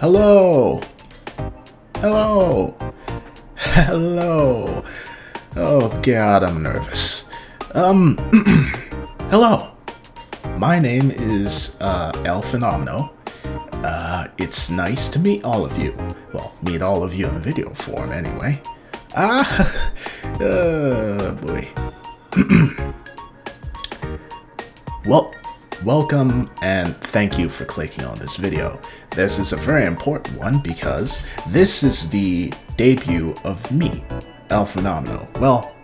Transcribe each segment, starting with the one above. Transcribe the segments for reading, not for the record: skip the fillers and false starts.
Hello! Hello! Hello! Oh god, I'm nervous. Hello! My name is, Phenomeno. It's nice to meet all of you. Well, meet all of you in video form, anyway. Boy. Well, welcome and thank you for clicking on this video. This is a very important one because this is the debut of me, Phenomeno. Well,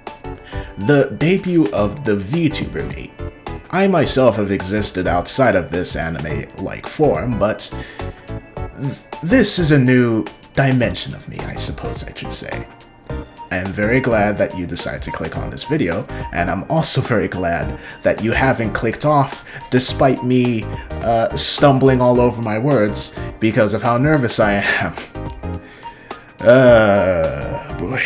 the debut of the Vtuber me. I myself have existed outside of this anime-like form, but this is a new dimension of me, I suppose I should say. I am very glad that you decided to click on this video, and I'm also very glad that you haven't clicked off despite me stumbling all over my words because of how nervous I am. Boy.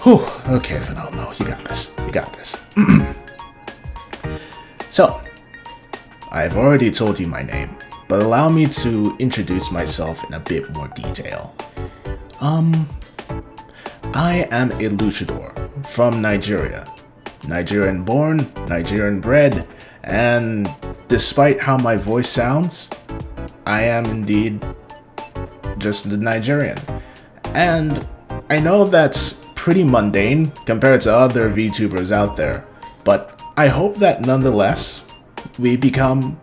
Whew, okay, Phenomeno, you got this, you got this. So, I've already told you my name, but allow me to introduce myself in a bit more detail. I am a luchador from Nigeria. Nigerian born, Nigerian bred, and despite how my voice sounds, I am indeed just a Nigerian. And I know that's pretty mundane compared to other VTubers out there, but I hope that nonetheless, we become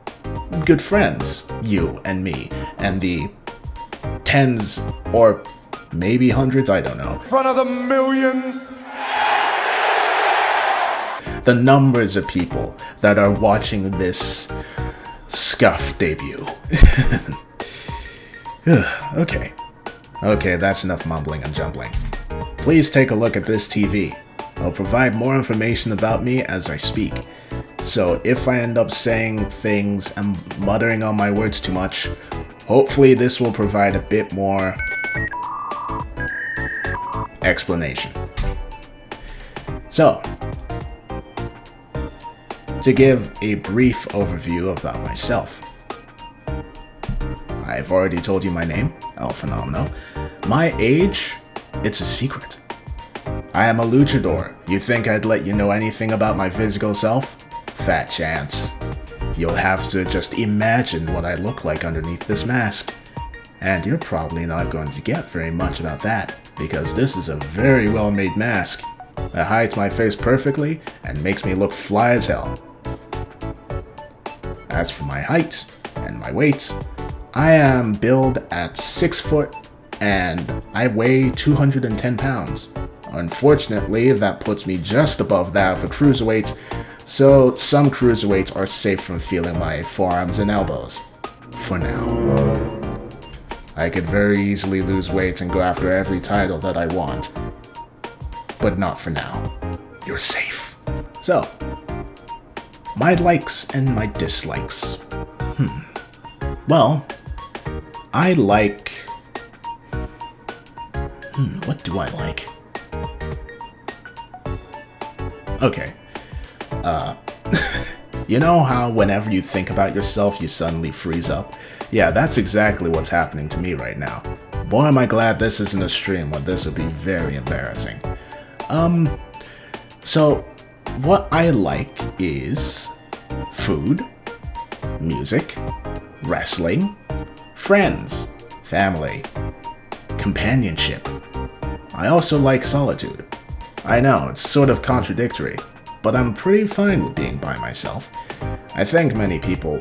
good friends, you and me, and the tens or maybe hundreds, I don't know. In front of the millions. The numbers of people that are watching this scuff debut. Okay, that's enough mumbling and jumbling. Please take a look at this TV. I'll provide more information about me as I speak. So if I end up saying things and muttering on my words too much, hopefully this will provide a bit more explanation. So, to give a brief overview about myself. I've already told you my name, Phenomeno. My age, it's a secret. I am a luchador. You think I'd let you know anything about my physical self? Fat chance. You'll have to just imagine what I look like underneath this mask. And you're probably not going to get very much about that, because this is a very well-made mask that hides my face perfectly and makes me look fly as hell. As for my height and my weight, I am billed at 6 foot and I weigh 210 pounds. Unfortunately, that puts me just above that of a cruiserweight, so some cruiserweights are safe from feeling my forearms and elbows. For now. I could very easily lose weight and go after every title that I want. But not for now. You're safe. So, my likes and my dislikes. Well, I like... what do I like? Okay. You know how whenever you think about yourself, you suddenly freeze up? Yeah, that's exactly what's happening to me right now. Boy, am I glad this isn't a stream, when this would be very embarrassing. So, what I like is food, music, wrestling, friends, family, companionship. I also like solitude. I know, it's sort of contradictory, but I'm pretty fine with being by myself. I think many people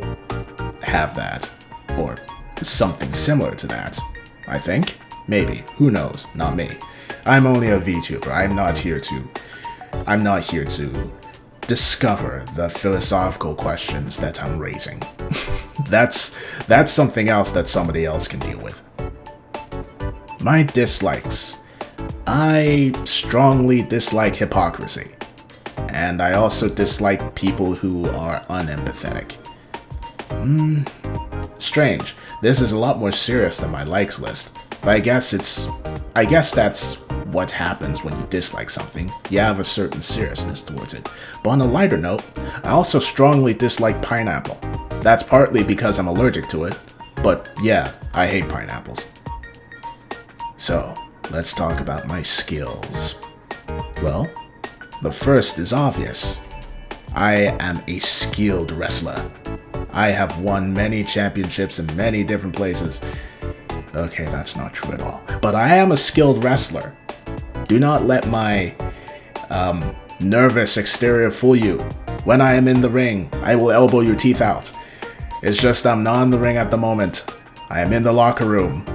have that. Or something similar to that. I think. Maybe. Who knows? Not me. I'm only a VTuber. I'm not here to discover the philosophical questions that I'm raising. That's something else that somebody else can deal with. My dislikes. I strongly dislike hypocrisy. And I also dislike people who are unempathetic. Strange. This is a lot more serious than my likes list, but I guess that's what happens when you dislike something. You have a certain seriousness towards it. But on a lighter note, I also strongly dislike pineapple. That's partly because I'm allergic to it, But yeah, I hate pineapples. So, let's talk about my skills. Well, the first is obvious. I am a skilled wrestler. I have won many championships in many different places. Okay, that's not true at all. But I am a skilled wrestler. Do not let my nervous exterior fool you. When I am in the ring, I will elbow your teeth out. It's just I'm not in the ring at the moment. I am in the locker room.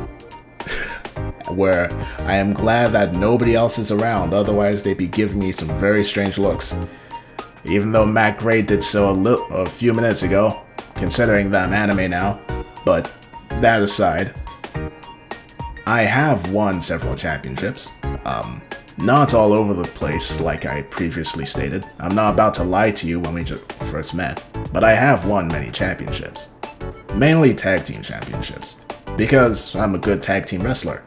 Where I am glad that nobody else is around, otherwise they'd be giving me some very strange looks. Even though Matt Gray did so a few minutes ago, considering that I'm anime now. But that aside, I have won several championships. Not all over the place like I previously stated. I'm not about to lie to you when we first met, but I have won many championships. Mainly tag team championships, because I'm a good tag team wrestler.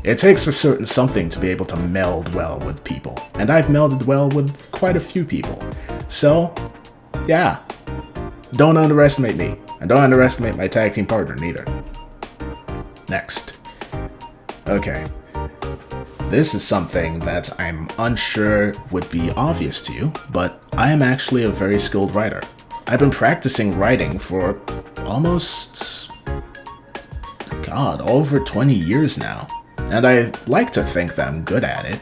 It takes a certain something to be able to meld well with people, and I've melded well with quite a few people. So, yeah, don't underestimate me, and don't underestimate my tag team partner neither. Next. Okay. This is something that I'm unsure would be obvious to you, but I am actually a very skilled writer. I've been practicing writing for almost, over 20 years now. And I like to think that I'm good at it.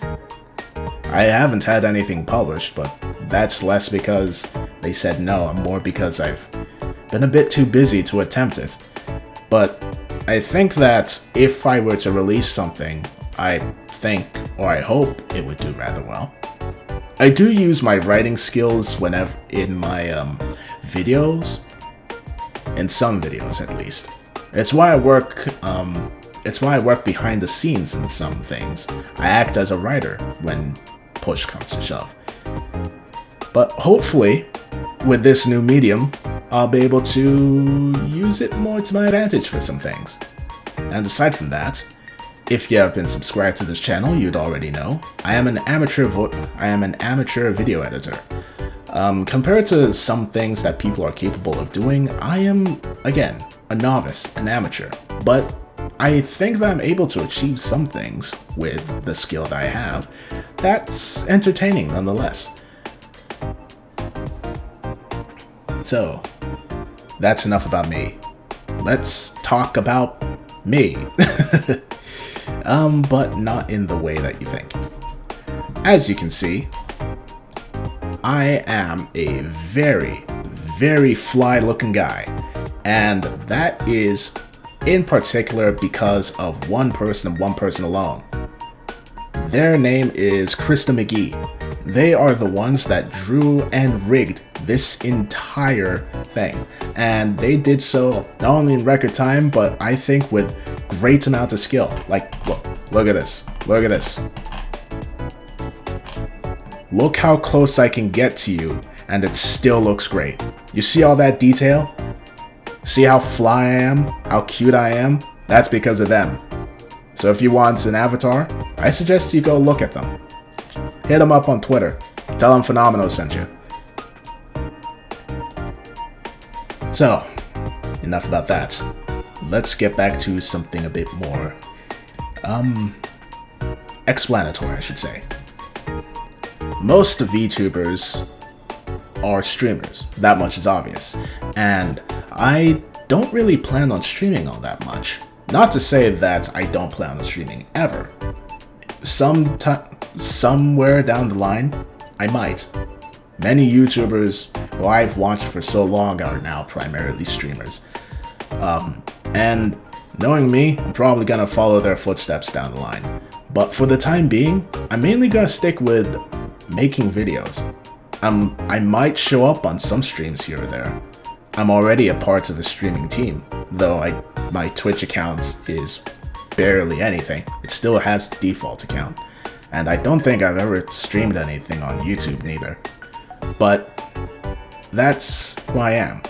I haven't had anything published, but that's less because they said no, and more because I've been a bit too busy to attempt it. But I think that if I were to release something, I think, or I hope, it would do rather well. I do use my writing skills whenever in my videos, in some videos at least. It's why I work behind the scenes in some things. I act as a writer when push comes to shove. But hopefully, with this new medium, I'll be able to use it more to my advantage for some things. And aside from that, if you have been subscribed to this channel, you'd already know, I am an amateur video editor. Compared to some things that people are capable of doing, I am, again, a novice, an amateur. But I think that I'm able to achieve some things with the skill that I have that's entertaining nonetheless. So, that's enough about me. Let's talk about me. But not in the way that you think. As you can see, I am a very, very fly-looking guy, and that is in particular because of one person and one person alone. Their name is Krista McGee. They are the ones that drew and rigged this entire thing, and they did so not only in record time, but I think with great amount of skill. Like, look at this. Look at this. Look how close I can get to you, and it still looks great. You see all that detail? See how fly I am? How cute I am? That's because of them. So if you want an avatar, I suggest you go look at them. Hit them up on Twitter. Tell them Phenomeno sent you. So, enough about that. Let's get back to something a bit more, explanatory, I should say. Most VTubers are streamers. That much is obvious. And I don't really plan on streaming all that much. Not to say that I don't plan on streaming ever. Somewhere down the line, I might. Many YouTubers who I've watched for so long are now primarily streamers. And knowing me, I'm probably gonna follow their footsteps down the line. But for the time being, I'm mainly gonna stick with making videos. I might show up on some streams here or there. I'm already a part of a streaming team, though my Twitch account is barely anything. It still has a default account. And I don't think I've ever streamed anything on YouTube neither. But that's who I am.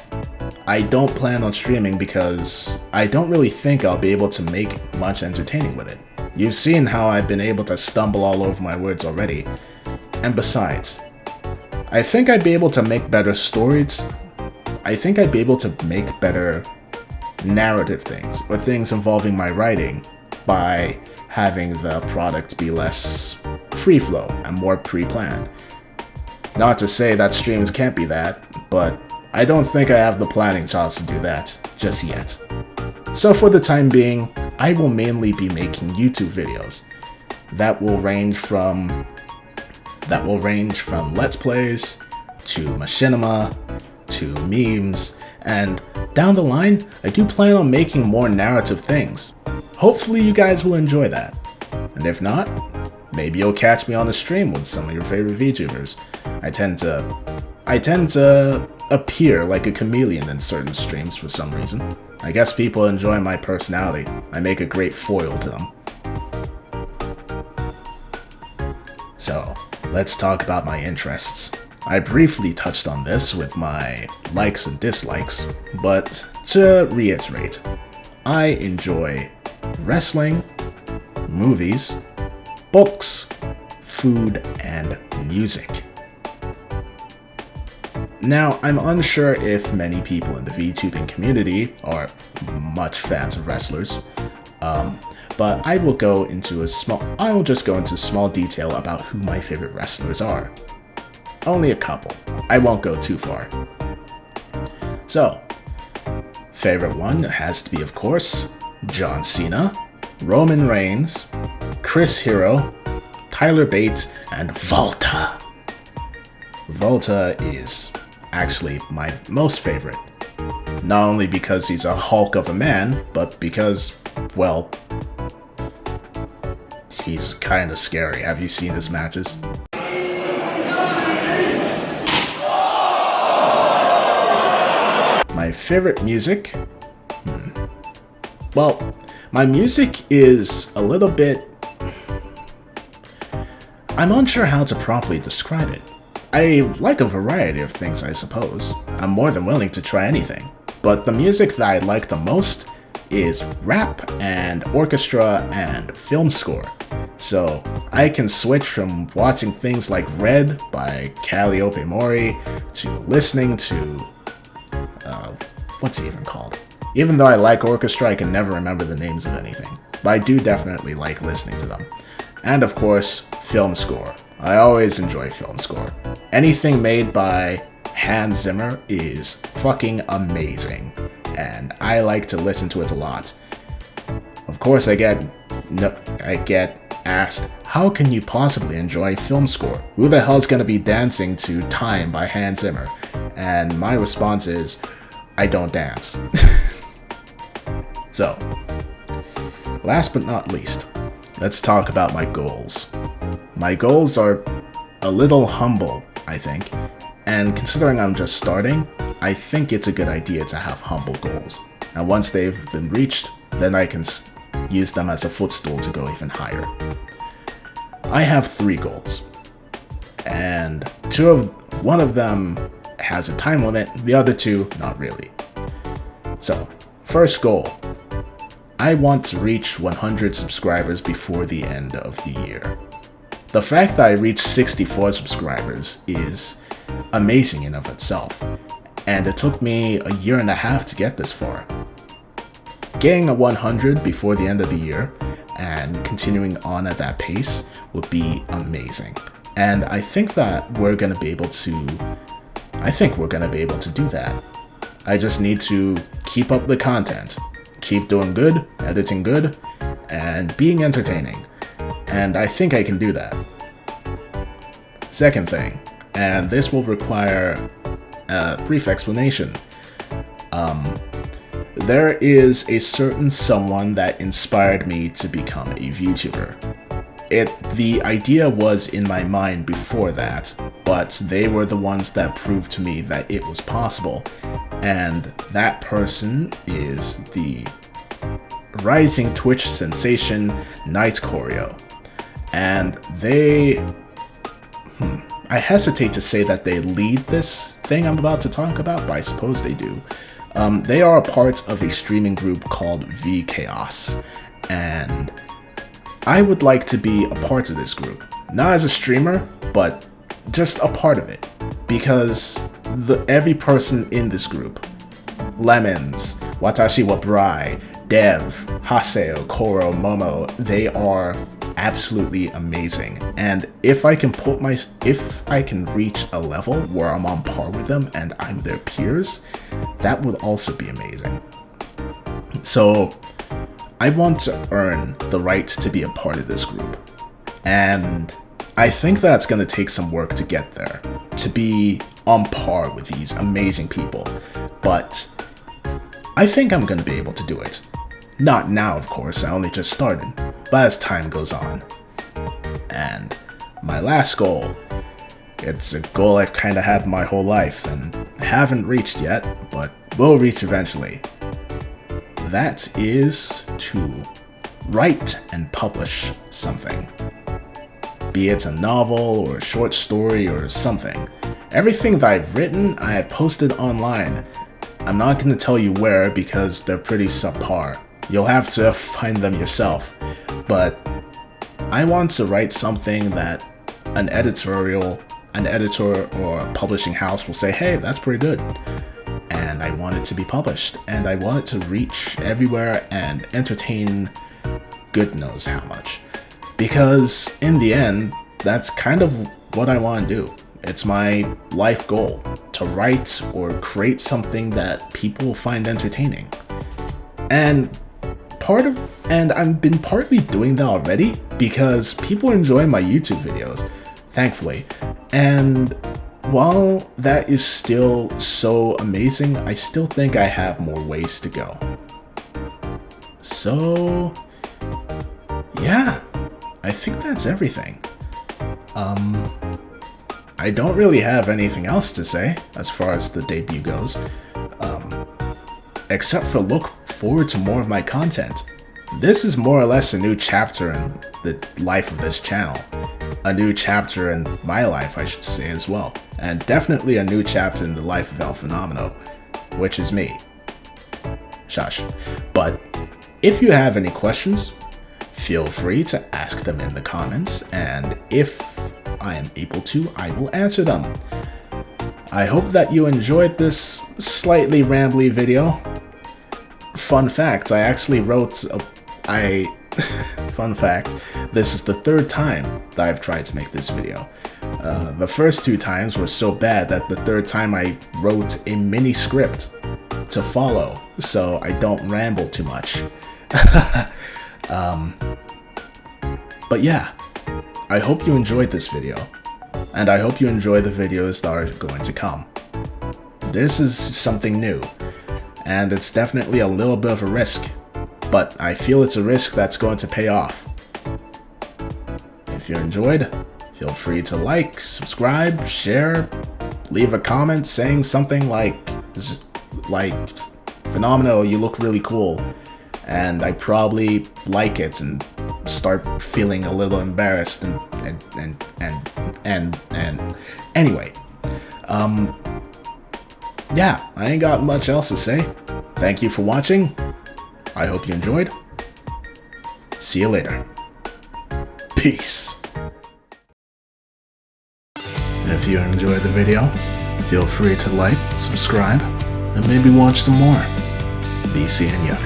I don't plan on streaming because I don't really think I'll be able to make much entertaining with it. You've seen how I've been able to stumble all over my words already. And besides, I think I'd be able to make better stories. I think I'd be able to make better narrative things or things involving my writing by having the product be less free flow and more pre-planned. Not to say that streams can't be that, but I don't think I have the planning chops to do that just yet. So for the time being, I will mainly be making YouTube videos that will range from Let's Plays to machinima to memes, and down the line, I do plan on making more narrative things. Hopefully you guys will enjoy that. And if not, maybe you'll catch me on the stream with some of your favorite VTubers. I tend to appear like a chameleon in certain streams for some reason. I guess people enjoy my personality. I make a great foil to them. So, let's talk about my interests. I briefly touched on this with my likes and dislikes, but to reiterate, I enjoy wrestling, movies, books, food, and music. Now, I'm unsure if many people in the VTubing community are much fans of wrestlers, but I will just go into small detail about who my favorite wrestlers are. Only a couple. I won't go too far. So, favorite one has to be, of course, John Cena, Roman Reigns, Chris Hero, Tyler Bate, and Volta. Volta is actually my most favorite. Not only because he's a hulk of a man, but because, well, he's kinda scary. Have you seen his matches? My favorite music? Well, my music is a little bit... I'm unsure how to properly describe it. I like a variety of things, I suppose. I'm more than willing to try anything. But the music that I like the most is rap and orchestra and film score. So I can switch from watching things like Red by Calliope Mori to listening to... what's it even called? Even though I like orchestra, I can never remember the names of anything. But I do definitely like listening to them. And of course, film score. I always enjoy film score. Anything made by Hans Zimmer is fucking amazing, and I like to listen to it a lot. Of course, I get asked, how can you possibly enjoy film score? Who the hell's gonna be dancing to Time by Hans Zimmer? And my response is, I don't dance. So, last but not least, let's talk about my goals. My goals are a little humble, I think, and considering I'm just starting, I think it's a good idea to have humble goals. And once they've been reached, then I can use them as a footstool to go even higher. I have 3 goals, and one of them has a time limit, the other 2, not really. So, first goal. I want to reach 100 subscribers before the end of the year. The fact that I reached 64 subscribers is amazing in of itself, and it took me a year and a half to get this far. Getting a 100 before the end of the year and continuing on at that pace would be amazing. And I think we're gonna be able to do that. I just need to keep up the content, keep doing good, editing good, and being entertaining. And I think I can do that. Second thing, and this will require a brief explanation. There is a certain someone that inspired me to become a VTuber. The idea was in my mind before that, but they were the ones that proved to me that it was possible. And that person is the rising Twitch sensation Night Choreo. And I hesitate to say that they lead this thing I'm about to talk about, but I suppose they do. They are a part of a streaming group called VChaos, and I would like to be a part of this group. Not as a streamer, but just a part of it. Because every person in this group, Lemons, Watashi wa Brai, Dev, Haseo, Koro, Momo, they are absolutely amazing. And if I can reach a level where I'm on par with them and I'm their peers, that would also be amazing. So I want to earn the right to be a part of this group. And I think that's going to take some work to get there, to be on par with these amazing people. But I think I'm going to be able to do it. Not now, of course, I only just started, but as time goes on. And my last goal, it's a goal I've kind of had my whole life and haven't reached yet, but will reach eventually. That is to write and publish something. Be it a novel or a short story or something. Everything that I've written, I have posted online. I'm not going to tell you where because they're pretty subpar. You'll have to find them yourself. But I want to write something that an editor or a publishing house will say, hey, that's pretty good. And I want it to be published. And I want it to reach everywhere and entertain good knows how much. Because in the end, that's kind of what I want to do. It's my life goal to write or create something that people find entertaining. And I've been partly doing that already because people enjoy my YouTube videos, thankfully. And while that is still so amazing, I still think I have more ways to go. So, yeah, I think that's everything. I don't really have anything else to say as far as the debut goes, except for look forward to more of my content. This is more or less a new chapter in the life of this channel. A new chapter in my life, I should say, as well. And definitely a new chapter in the life of Phenomeno, which is me. Shush. But if you have any questions, feel free to ask them in the comments, and if I am able to, I will answer them. I hope that you enjoyed this slightly rambly video. Fun fact, I actually wrote fun fact, this is the third time that I've tried to make this video. The first two times were so bad that the third time I wrote a mini script to follow, so I don't ramble too much. But yeah, I hope you enjoyed this video, and I hope you enjoy the videos that are going to come. This is something new, and it's definitely a little bit of a risk, but I feel it's a risk that's going to pay off. If you enjoyed, feel free to like, subscribe, share, leave a comment saying something like, Phenomeno, you look really cool, and I probably like it and start feeling a little embarrassed and anyway, yeah, I ain't got much else to say. Thank you for watching. I hope you enjoyed. See you later. Peace. If you enjoyed the video, feel free to like, subscribe, and maybe watch some more. Be seeing ya.